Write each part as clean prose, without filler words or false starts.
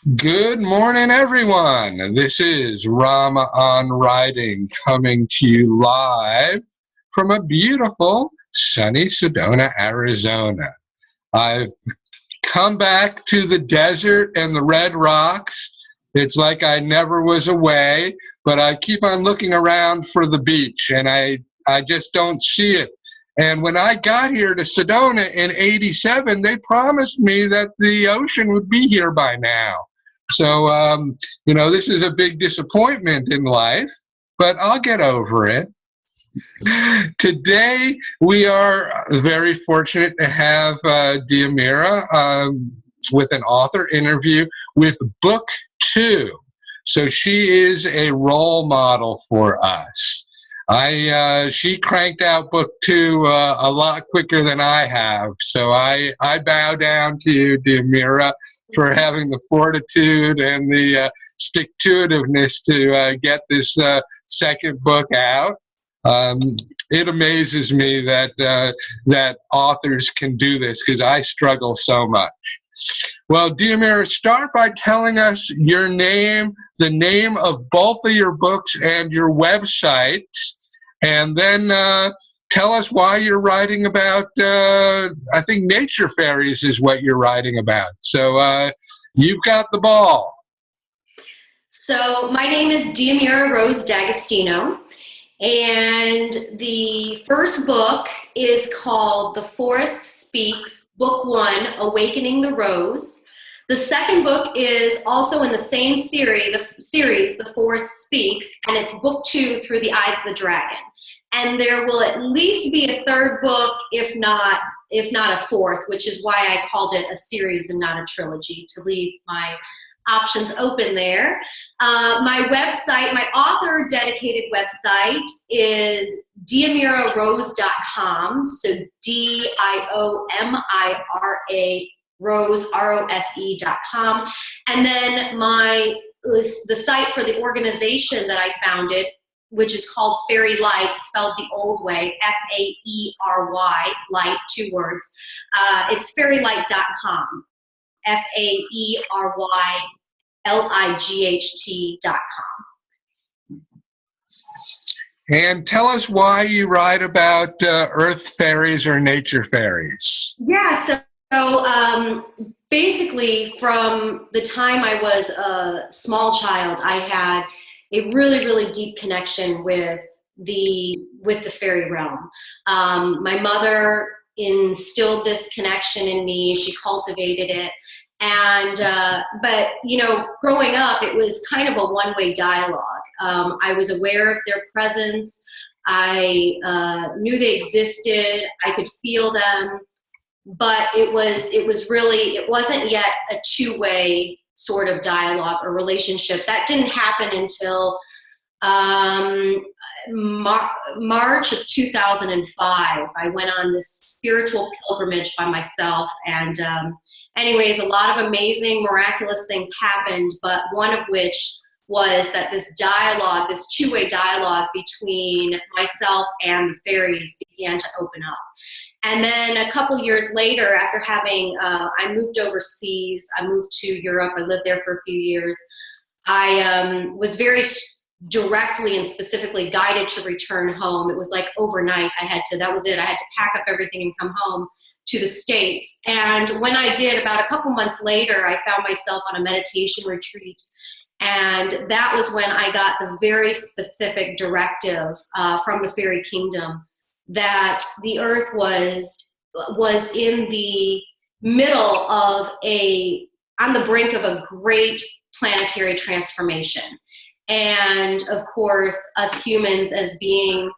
Good morning, everyone. This is Rama on Writing coming to you live from a beautiful sunny Sedona, Arizona. I've come back to the desert and the red rocks. It's like I never was away, but I keep on looking around for the beach and I just don't see it. And when I got here to Sedona in '87, they promised me that the ocean would be here by now. So, this is a big disappointment in life, but I'll get over it. Today, we are very fortunate to have Diomira with an author interview with book 2. So she is a role model for us. She cranked out book 2 a lot quicker than I have. So I bow down to you, Diomira, for having the fortitude and the stick-to-itiveness to get this second book out. It amazes me that authors can do this because I struggle so much. Well, Diomira, start by telling us your name, the name of both of your books and your websites, and then tell us why you're writing about, I think nature fairies is what you're writing about. So you've got the ball. So my name is Diomira Rose D'Agostino, and the first book is called The Forest Speaks, Book 1, Awakening the Rose. The second book is also in the same series, The Forest Speaks, and it's book 2, Through the Eyes of the Dragon. And there will at least be a third book, if not a fourth, which is why I called it a series and not a trilogy, to leave my options open there. My website, my author dedicated website is diomirarose.com. So DIOMIRA Rose, ROSE.com. And then the site for the organization that I founded, which is called Fairy Light, spelled the old way, FAERY, light, 2 words. It's fairylight.com. FAERYLIGHT.com. And tell us why you write about earth fairies or nature fairies. Yeah, so basically from the time I was a small child, I had a really, really deep connection with the fairy realm. My mother instilled this connection in me. She cultivated it. And, but, growing up, it was kind of a one-way dialogue. I was aware of their presence. I knew they existed. I could feel them. But it wasn't yet a two-way sort of dialogue or relationship. That didn't happen until March of 2005. I went on this spiritual pilgrimage by myself, and anyways, a lot of amazing, miraculous things happened, but one of which was that this two-way dialogue between myself and the fairies began to open up. And then a couple years later, after I moved overseas, I moved to Europe, I lived there for a few years. I was very directly and specifically guided to return home. It was like overnight. That was it. I had to pack up everything and come home to the States. And when I did, about a couple months later, I found myself on a meditation retreat. And that was when I got the very specific directive from the fairy kingdom that the earth was in the middle of on the brink of a great planetary transformation. And of course, us humans, as being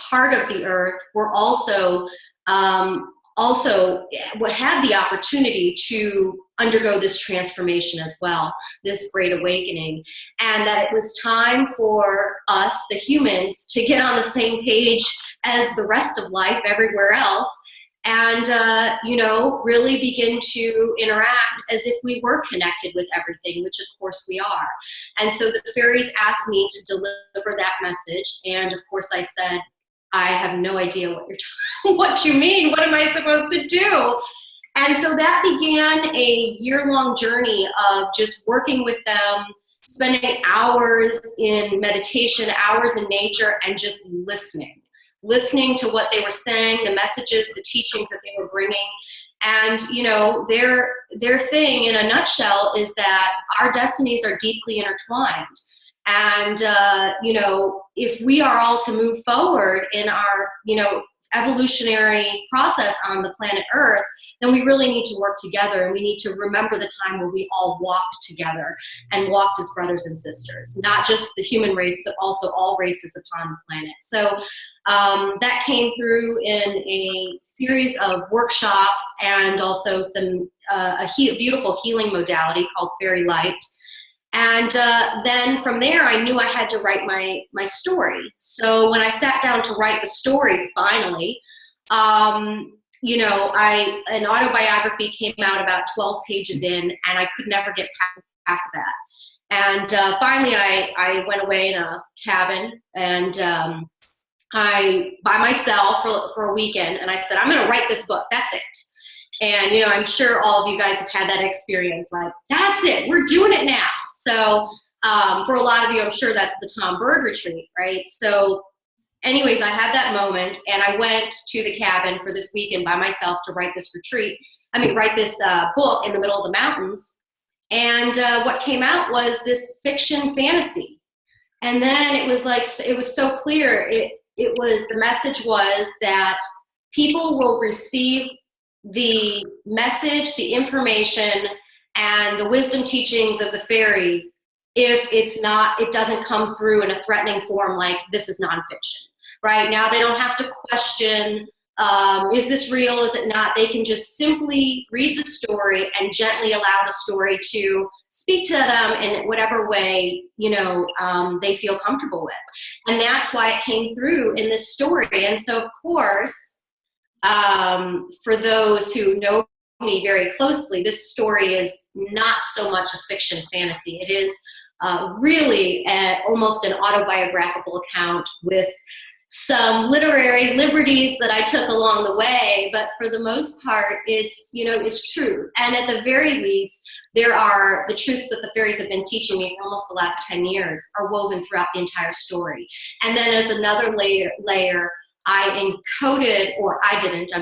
part of the earth, were also had the opportunity to undergo this transformation as well, this great awakening, and that it was time for us, the humans, to get on the same page as the rest of life everywhere else, and really begin to interact as if we were connected with everything, which of course we are. And so the fairies asked me to deliver that message, and of course I said, I have no idea what you mean. What am I supposed to do? And so that began a year-long journey of just working with them, spending hours in meditation, hours in nature, and just listening to what they were saying, the messages, the teachings that they were bringing. And, you know, their thing in a nutshell is that our destinies are deeply intertwined. And, you know, if we are all to move forward in our, you know, evolutionary process on the planet Earth, then we really need to work together, and we need to remember the time where we all walked together and walked as brothers and sisters, not just the human race, but also all races upon the planet. So that came through in a series of workshops and also some beautiful healing modality called Fairy Light. And then from there, I knew I had to write my story. So when I sat down to write the story, finally, you know, an autobiography came out about 12 pages in, and I could never get past that. And finally, I went away in a cabin, and I by myself for a weekend, and I said, I'm going to write this book. That's it. And, you know, I'm sure all of you guys have had that experience. Like, that's it. We're doing it now. So for a lot of you, I'm sure that's the Tom Bird retreat, right? So anyways, I had that moment, and I went to the cabin for this weekend by myself to write this write this book in the middle of the mountains. And what came out was this fiction fantasy. And then it was like, it was so clear. The message was that people will receive the message, the information, and the wisdom teachings of the fairies if it doesn't come through in a threatening form like this is nonfiction. Right now, they don't have to question, is this real, is it not? They can just simply read the story and gently allow the story to speak to them in whatever way, you know, they feel comfortable with. And that's why it came through in this story. And so, of course, for those who know me very closely, this story is not so much a fiction fantasy. It is really almost an autobiographical account with some literary liberties that I took along the way, but for the most part, it's, you know, it's true. And at the very least, there are the truths that the fairies have been teaching me for almost the last 10 years are woven throughout the entire story. And then as another layer, I encoded, or I didn't,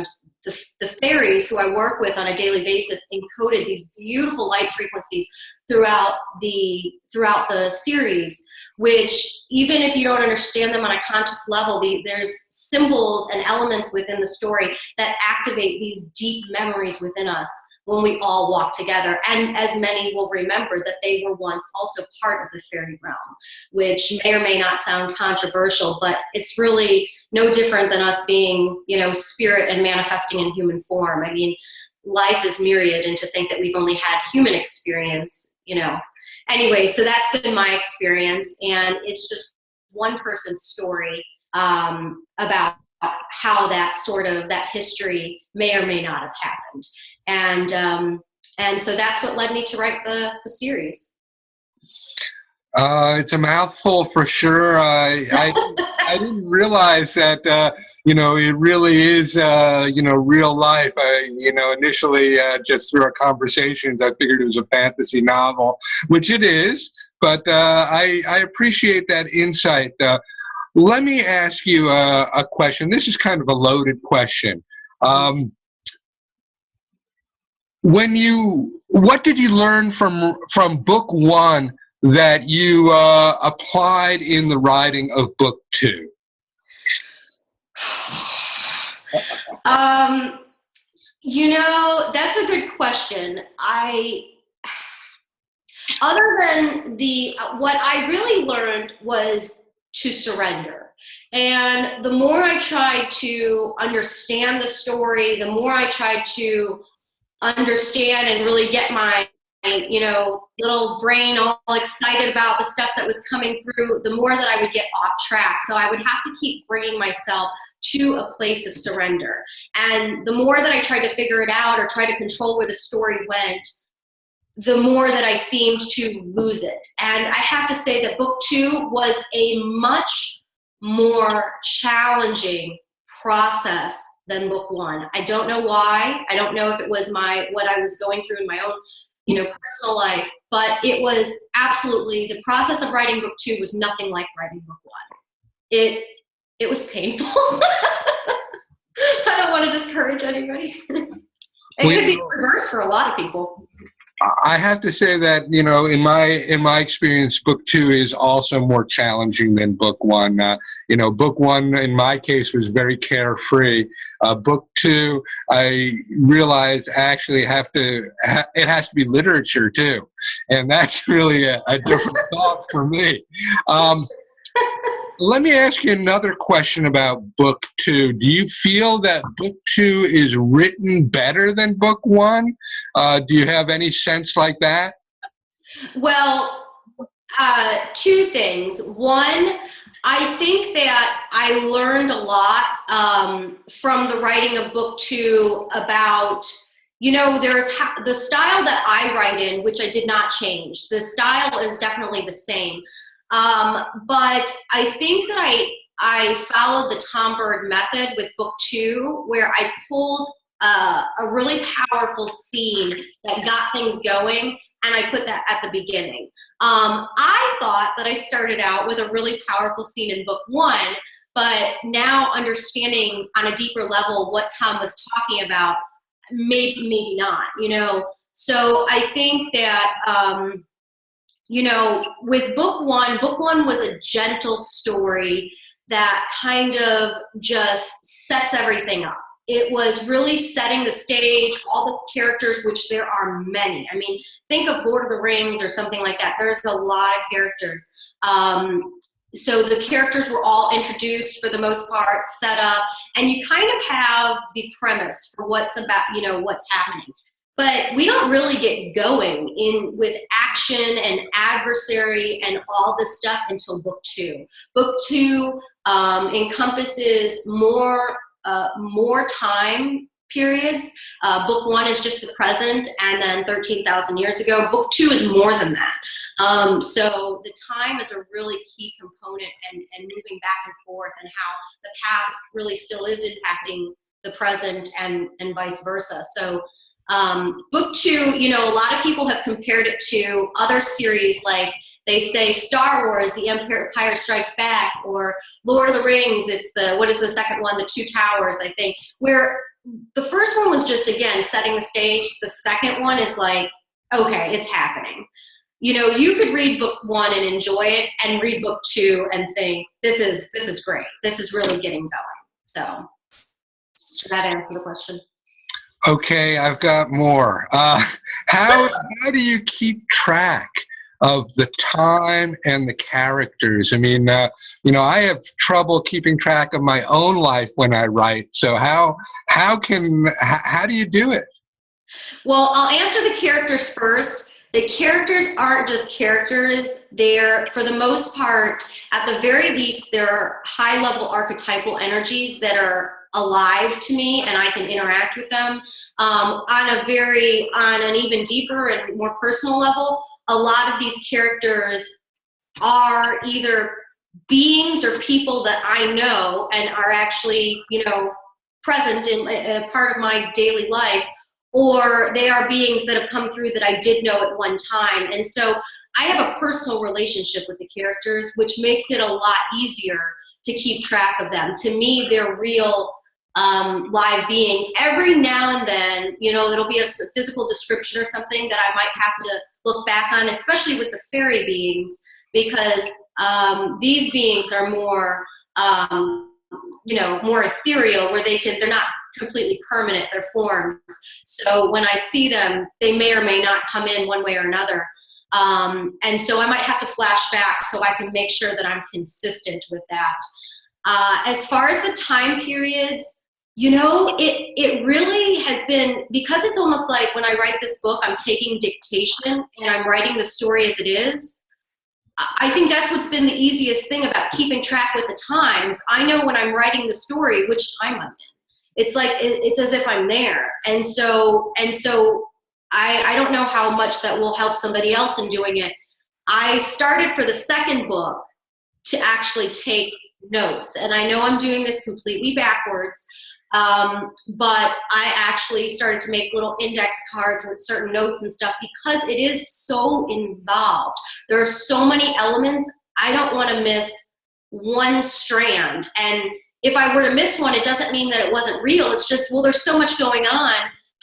the fairies who I work with on a daily basis encoded these beautiful light frequencies throughout the series, which even if you don't understand them on a conscious level, there's symbols and elements within the story that activate these deep memories within us when we all walk together. And as many will remember that they were once also part of the fairy realm, which may or may not sound controversial, but it's really no different than us being, you know, spirit and manifesting in human form. I mean, life is myriad, and to think that we've only had human experience, you know. Anyway, so that's been my experience, and it's just one person's story about how that history may or may not have happened. And so that's what led me to write the series. It's a mouthful for sure. I didn't realize that, you know, it really is, you know, real life. You know, initially just through our conversations, I figured it was a fantasy novel, which it is, but I appreciate that insight. Let me ask you a question. This is kind of a loaded question. What did you learn from book one that you applied in the writing of book two? You know, that's a good question. Other than what I really learned was to surrender. And the more I tried to understand the story, the more I tried to understand and really get my, you know, little brain all excited about the stuff that was coming through, the more that I would get off track. So I would have to keep bringing myself to a place of surrender. And the more that I tried to figure it out or try to control where the story went, the more that I seemed to lose it. And I have to say that book two was a much more challenging process than book one. I don't know why. I don't know if it was what I was going through in my own, personal life, but it was absolutely, the process of writing book two was nothing like writing book one. It was painful. I don't want to discourage anybody. It could be reversed for a lot of people. I have to say that, in my experience, book two is also more challenging than book one. Book one in my case was very carefree. Book two, I realized actually it has to be literature too, and that's really a different thought for me. Let me ask you another question about book two. Do you feel that book two is written better than book one? Do you have any sense like that? Well, two things. One, I think that I learned a lot from the writing of book two about, there's the style that I write in, which I did not change. The style is definitely the same. But I think that I followed the Tom Bird method with book two, where I pulled a really powerful scene that got things going, and I put that at the beginning. I thought that I started out with a really powerful scene in book one, but now understanding on a deeper level what Tom was talking about, maybe not, So I think that, with book one was a gentle story that kind of just sets everything up. It was really setting the stage, all the characters, which there are many. I mean, think of Lord of the Rings or something like that. There's a lot of characters. So the characters were all introduced for the most part, set up, and you kind of have the premise for what's happening. But we don't really get going in with action and adversary and all this stuff until book two. Book two encompasses more time periods. Book one is just the present, and then 13,000 years ago. Book two is more than that. So the time is a really key component, and moving back and forth, and how the past really still is impacting the present, and vice versa. So book two, a lot of people have compared it to other series, like they say Star Wars, The Empire Strikes Back, or Lord of the Rings, it's what is the second one? The Two Towers, I think, where the first one was just, again, setting the stage. The second one is like, okay, it's happening. You could read book one and enjoy it, and read book two and think, this is great. This is really getting going. So, did that answer the question? Okay, I've got more. How do you keep track of the time and the characters? I mean, I have trouble keeping track of my own life when I write. So how do you do it? Well, I'll answer the characters first. The characters aren't just characters. They're, for the most part, at the very least, they're high-level archetypal energies that are alive to me, and I can interact with them on an even deeper and more personal level. A lot of these characters are either beings or people that I know and are actually, present in a part of my daily life, or they are beings that have come through that I did know at one time. And so I have a personal relationship with the characters, which makes it a lot easier to keep track of them. To me, they're real live beings. Every now and then, there'll be a physical description or something that I might have to look back on, especially with the fairy beings, because these beings are more, more ethereal, where they're not completely permanent, their forms. So when I see them, they may or may not come in one way or another. And so I might have to flash back so I can make sure that I'm consistent with that. As far as the time periods, it really has been, because it's almost like when I write this book, I'm taking dictation and I'm writing the story as it is. I think that's what's been the easiest thing about keeping track with the times. I know when I'm writing the story, which time I'm in. It's like, it's as if I'm there. And so I don't know how much that will help somebody else in doing it. I started for the second book to actually take notes. And I know I'm doing this completely backwards. But I actually started to make little index cards with certain notes and stuff because it is so involved. There are so many elements. I don't want to miss one strand. And if I were to miss one, it doesn't mean that it wasn't real. It's just, well, there's so much going on.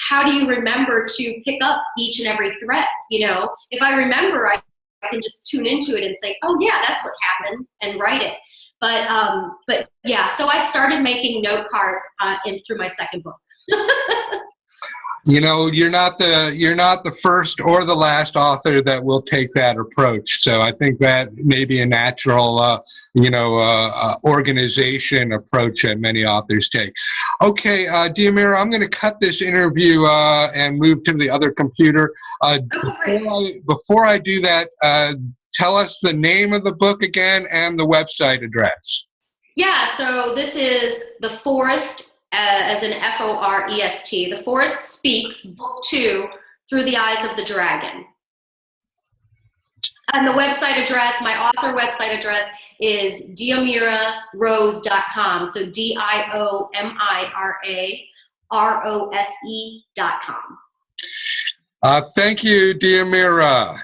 How do you remember to pick up each and every thread? You know, if I remember, I can just tune into it and say, oh yeah, that's what happened, and write it. But yeah, so I started making note cards through my second book. You know, you're not the first or the last author that will take that approach. So I think that may be a natural, organization approach that many authors take. Okay, Diomira, I'm going to cut this interview and move to the other computer. Before I do that, tell us the name of the book again and the website address. Yeah, so this is The Forest, as in Forest, The Forest Speaks, Book 2, Through the Eyes of the Dragon. And the website address, my author website address, is diomirarose.com. So DIOMIRAROSE.com. Thank you, Diomira.